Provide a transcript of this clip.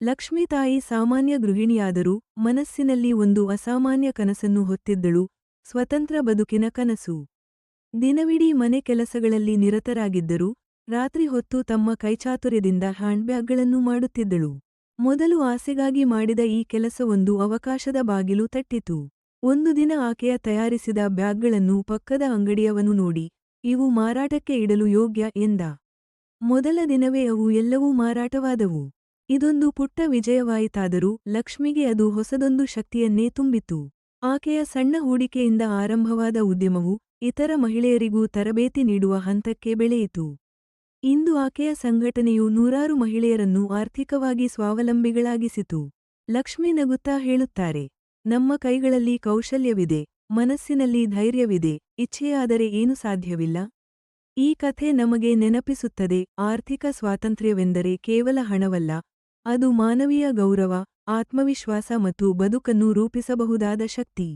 ಲಕ್ಷ್ಮೀ ತಾಯಿ ಸಾಮಾನ್ಯ ಗೃಹಿಣಿಯಾದರೂ ಮನಸ್ಸಿನಲ್ಲಿ ಒಂದು ಅಸಾಮಾನ್ಯ ಕನಸನ್ನು ಹೊತ್ತಿದ್ದಳು, ಸ್ವತಂತ್ರ ಬದುಕಿನ ಕನಸು. ದಿನವಿಡೀ ಮನೆ ಕೆಲಸಗಳಲ್ಲಿ ನಿರತರಾಗಿದ್ದರೂ ರಾತ್ರಿ ಹೊತ್ತು ತಮ್ಮ ಕೈಚಾತುರ್ಯದಿಂದ ಹ್ಯಾಂಡ್ಬ್ಯಾಗ್ಗಳನ್ನು ಮಾಡುತ್ತಿದ್ದಳು. ಮೊದಲು ಆಸೆಗಾಗಿ ಮಾಡಿದ ಈ ಕೆಲಸವೊಂದು ಅವಕಾಶದ ಬಾಗಿಲು ತಟ್ಟಿತು. ಒಂದು ದಿನ ಆಕೆಯ ತಯಾರಿಸಿದ ಬ್ಯಾಗ್ಗಳನ್ನು ಪಕ್ಕದ ಅಂಗಡಿಯವನು ನೋಡಿ, ಇವು ಮಾರಾಟಕ್ಕೆ ಇಡಲು ಯೋಗ್ಯ ಎಂದ. ಮೊದಲ ದಿನವೇ ಅವು ಎಲ್ಲವೂ ಮಾರಾಟವಾದವು. ಇದೊಂದು ಪುಟ್ಟ ವಿಜಯವಾಯಿತಾದರೂ ಲಕ್ಷ್ಮಿಗೆ ಅದು ಹೊಸದೊಂದು ಶಕ್ತಿಯನ್ನೇ ತುಂಬಿತು. ಆಕೆಯ ಸಣ್ಣ ಹೂಡಿಕೆಯಿಂದ ಆರಂಭವಾದ ಉದ್ಯಮವು ಇತರ ಮಹಿಳೆಯರಿಗೂ ತರಬೇತಿ ನೀಡುವ ಹಂತಕ್ಕೆ ಬೆಳೆಯಿತು. ಇಂದು ಆಕೆಯ ಸಂಘಟನೆಯು ನೂರಾರು ಮಹಿಳೆಯರನ್ನು ಆರ್ಥಿಕವಾಗಿ ಸ್ವಾವಲಂಬಿಗಳಾಗಿಸಿತು. ಲಕ್ಷ್ಮಿ ನಗುತ್ತಾ ಹೇಳುತ್ತಾರೆ, ನಮ್ಮ ಕೈಗಳಲ್ಲಿ ಕೌಶಲ್ಯವಿದೆ, ಮನಸ್ಸಿನಲ್ಲಿ ಧೈರ್ಯವಿದೆ, ಇಚ್ಛೆಯಾದರೆ ಏನು ಸಾಧ್ಯವಿಲ್ಲ. ಈ ಕಥೆ ನಮಗೆ ನೆನಪಿಸುತ್ತದೆ, ಆರ್ಥಿಕ ಸ್ವಾತಂತ್ರ್ಯವೆಂದರೆ ಕೇವಲ ಹಣವಲ್ಲ, ಅದು ಮಾನವೀಯ ಗೌರವ, ಆತ್ಮವಿಶ್ವಾಸ ಮತ್ತು ಬದುಕನ್ನು ರೂಪಿಸಬಹುದಾದ ಶಕ್ತಿ.